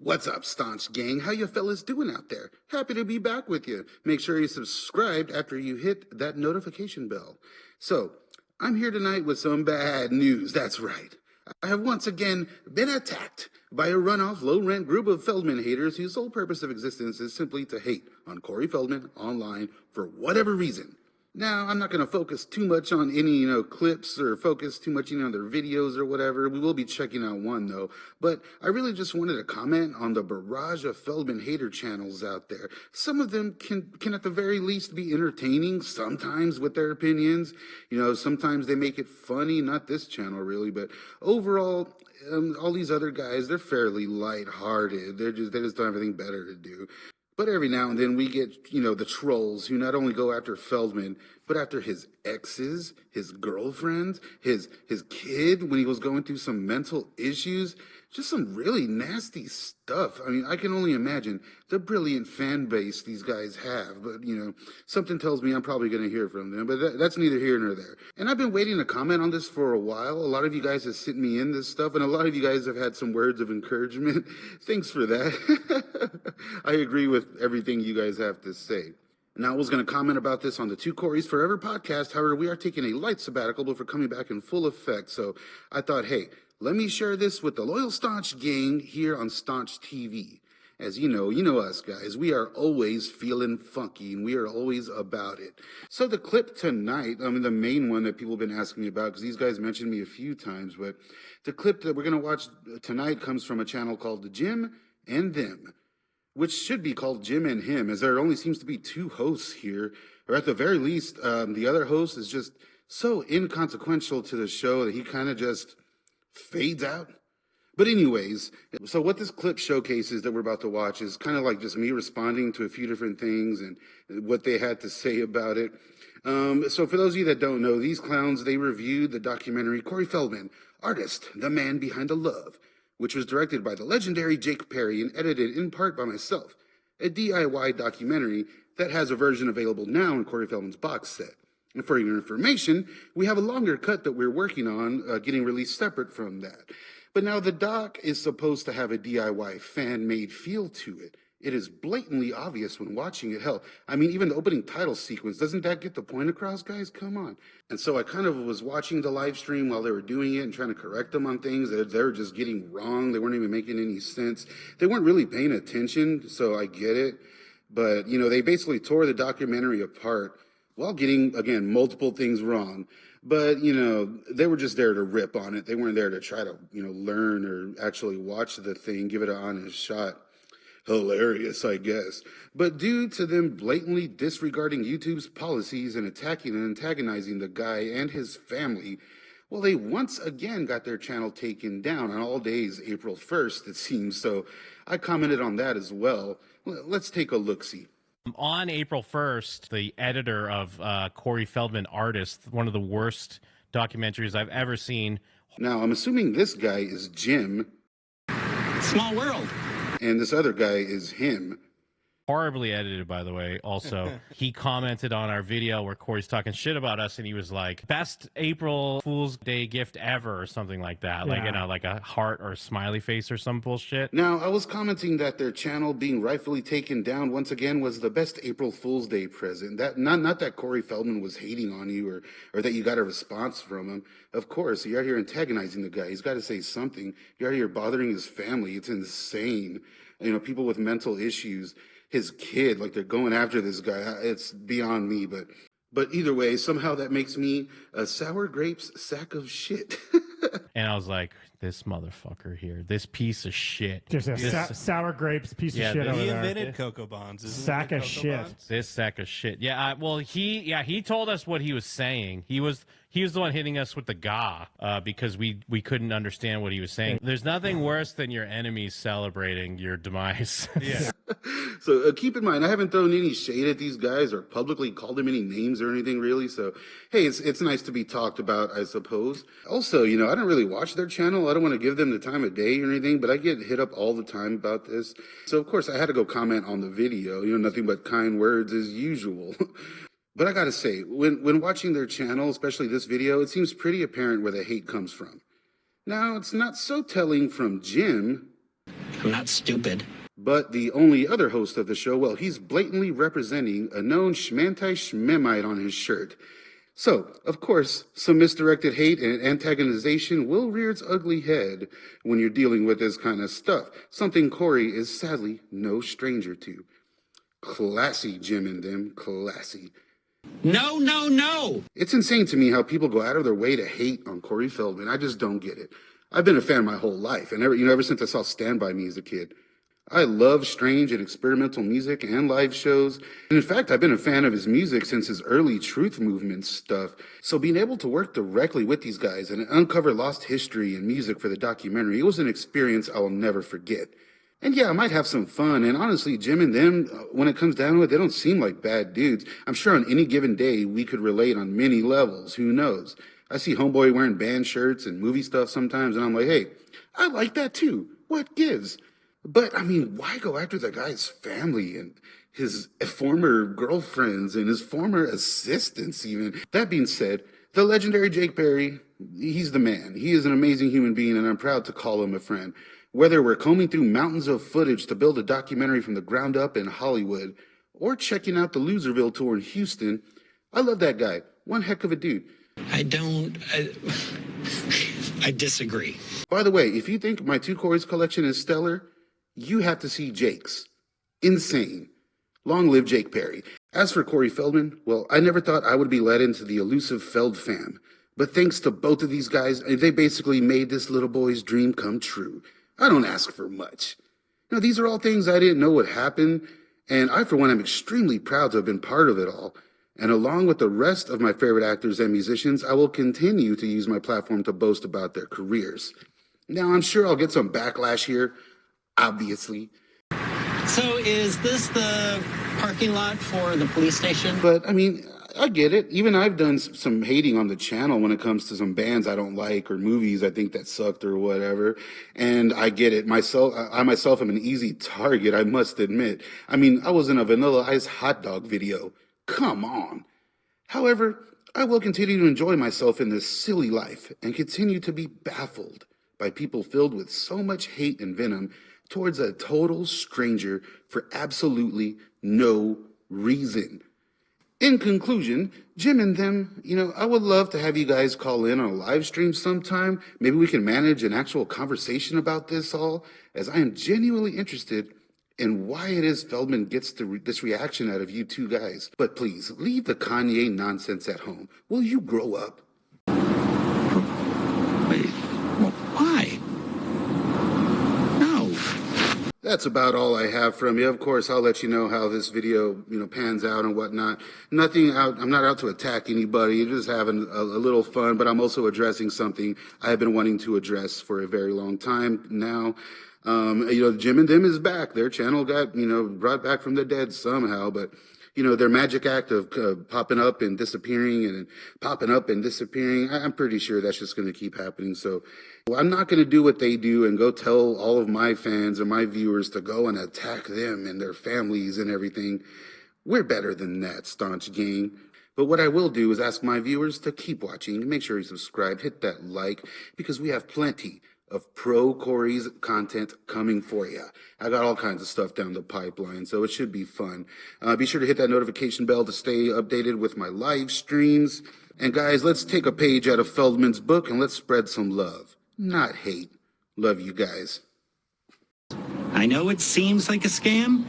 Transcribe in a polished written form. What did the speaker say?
What's up, Staunch gang? How you fellas doing out there? Happy to be back with you. Make sure you subscribed after you hit that notification bell. So, I'm here tonight with some bad news. That's right. I have once again been attacked by a runoff, low-rent group of Feldman haters whose sole purpose of existence is simply to hate on Corey Feldman online for whatever reason. Now, I'm not going to focus too much on any, clips or focus too much on their videos or whatever. We will be checking out one, though. But I really just wanted to comment on the barrage of Feldman hater channels out there. Some of them can at the very least be entertaining, sometimes with their opinions. Sometimes they make it funny. Not this channel, really. But overall, all these other guys, they're fairly lighthearted. They just don't have anything better to do. But every now and then we get, the trolls who not only go after Feldman, but after his exes, his girlfriends, his kid when he was going through some mental issues. Just some really nasty stuff. I mean, I can only imagine the brilliant fan base these guys have. But, something tells me I'm probably going to hear from them. But that's neither here nor there. And I've been waiting to comment on this for a while. A lot of you guys have sent me in this stuff. And a lot of you guys have had some words of encouragement. Thanks for that. I agree with everything you guys have to say. Now, I was going to comment about this on the Two Coreys Forever podcast. However, we are taking a light sabbatical before coming back in full effect. So I thought, hey, let me share this with the loyal Staunch gang here on Staunch TV. As you know us guys, we are always feeling funky and we are always about it. So the clip tonight, the main one that people have been asking me about, because these guys mentioned me a few times, but the clip that we're going to watch tonight comes from a channel called The Jim and Them, which should be called Jim and Him, as there only seems to be two hosts here, or at the very least, the other host is just so inconsequential to the show that he kind of just fades out. But anyways, so what this clip showcases that we're about to watch is kind of like just me responding to a few different things and what they had to say about it. So for those of you that don't know, these clowns, they reviewed the documentary Corey Feldman, Artist, the Man Behind the Love, which was directed by the legendary Jake Perry and edited in part by myself, a DIY documentary that has a version available now in Corey Feldman's box set. And for your information, we have a longer cut that we're working on getting released separate from that. But now the doc is supposed to have a DIY fan-made feel to it. It is blatantly obvious when watching it. Hell, even the opening title sequence, doesn't that get the point across, guys? Come on. And so I kind of was watching the live stream while they were doing it and trying to correct them on things that they were just getting wrong. They weren't even making any sense. They weren't really paying attention, so I get it. But, they basically tore the documentary apart while getting, again, multiple things wrong. But, they were just there to rip on it. They weren't there to try to, learn or actually watch the thing, give it an honest shot. Hilarious, I guess. But due to them blatantly disregarding YouTube's policies and attacking and antagonizing the guy and his family, well, they once again got their channel taken down on all days April 1st, it seems. So I commented on that as well. Let's take a look-see. On April 1st, the editor of Corey Feldman Artist, one of the worst documentaries I've ever seen. Now, I'm assuming this guy is Jim. Small world. And this other guy is him. Horribly edited, by the way. Also, he commented on our video where Corey's talking shit about us, and he was like, "Best April Fool's Day gift ever," or something like that. Yeah. Like a heart or a smiley face or some bullshit. Now, I was commenting that their channel being rightfully taken down once again was the best April Fool's Day present. That not that Corey Feldman was hating on you or that you got a response from him. Of course, you're out here antagonizing the guy. He's got to say something. You're out here bothering his family. It's insane. People with mental issues. His kid, like they're going after this guy. It's beyond me, but either way, somehow that makes me a sour grapes sack of shit. And I was like, this motherfucker here, this piece of shit. Just a sour grapes piece of shit over He there. invented cocoa bonds. Sack of shit. Bonds? This sack of shit. Yeah, he told us what he was saying. He was the one hitting us with the ga because we couldn't understand what he was saying. There's nothing worse than your enemies celebrating your demise. Yeah. So keep in mind, I haven't thrown any shade at these guys or publicly called them any names or anything really. So, hey, it's nice to be talked about, I suppose. Also, I don't really watch their channel. I don't want to give them the time of day or anything, but I get hit up all the time about this. So, of course, I had to go comment on the video. Nothing but kind words as usual. But I got to say, when watching their channel, especially this video, it seems pretty apparent where the hate comes from. Now, it's not so telling from Jim. I'm not stupid. But the only other host of the show, well, he's blatantly representing a known schmantai-schmemite on his shirt. So, of course, some misdirected hate and antagonization will rear its ugly head when you're dealing with this kind of stuff, something Corey is sadly no stranger to. Classy, Jim and them, classy. No, no, no! It's insane to me how people go out of their way to hate on Corey Feldman. I just don't get it. I've been a fan my whole life, and ever since I saw Stand By Me as a kid. I love strange and experimental music and live shows. And in fact, I've been a fan of his music since his early truth movement stuff. So being able to work directly with these guys and uncover lost history and music for the documentary, it was an experience I will never forget. And yeah, I might have some fun. And honestly, Jim and them, when it comes down to it, they don't seem like bad dudes. I'm sure on any given day, we could relate on many levels. Who knows? I see Homeboy wearing band shirts and movie stuff sometimes, and I'm like, hey, I like that too. What gives? But, I mean, why go after the guy's family and his former girlfriends and his former assistants even? That being said, the legendary Jake Perry, he's the man. He is an amazing human being, and I'm proud to call him a friend. Whether we're combing through mountains of footage to build a documentary from the ground up in Hollywood or checking out the Loserville tour in Houston, I love that guy. One heck of a dude. I disagree. By the way, if you think my Two Corey's collection is stellar, you have to see Jake's. Insane. Long live Jake Perry. As for Corey Feldman, well, I never thought I would be led into the elusive Feld fam. But thanks to both of these guys, they basically made this little boy's dream come true. I don't ask for much. Now, these are all things I didn't know would happen, and I, for one, am extremely proud to have been part of it all. And along with the rest of my favorite actors and musicians, I will continue to use my platform to boast about their careers. Now, I'm sure I'll get some backlash here, obviously. So is this the parking lot for the police station? But, I mean, I get it. Even I've done some hating on the channel when it comes to some bands I don't like or movies I think that sucked or whatever. And I get it. I myself am an easy target, I must admit. I mean, I was in a Vanilla Ice hot dog video. Come on. However, I will continue to enjoy myself in this silly life and continue to be baffled by people filled with so much hate and venom towards a total stranger for absolutely no reason. In conclusion, Jim and them, I would love to have you guys call in on a live stream sometime. Maybe we can manage an actual conversation about this all, as I am genuinely interested in why it is Feldman gets this reaction out of you two guys. But please, leave the Kanye nonsense at home. Will you grow up? Wait, why? No. That's about all I have from you. Of course, I'll let you know how this video, pans out and whatnot. I'm not out to attack anybody, just having a little fun, but I'm also addressing something I have been wanting to address for a very long time now. Jim and them is back. Their channel got, brought back from the dead somehow, but, their magic act of popping up and disappearing and popping up and disappearing, I'm pretty sure that's just going to keep happening. So I'm not going to do what they do and go tell all of my fans or my viewers to go and attack them and their families and everything. We're better than that, Staunch gang. But what I will do is ask my viewers to keep watching. Make sure you subscribe, hit that like, because we have plenty of pro Corey's content coming for you. I got all kinds of stuff down the pipeline, so it should be fun. Be sure to hit that notification bell to stay updated with my live streams. And guys, let's take a page out of Feldman's book and let's spread some love, not hate. Love you guys. I know it seems like a scam,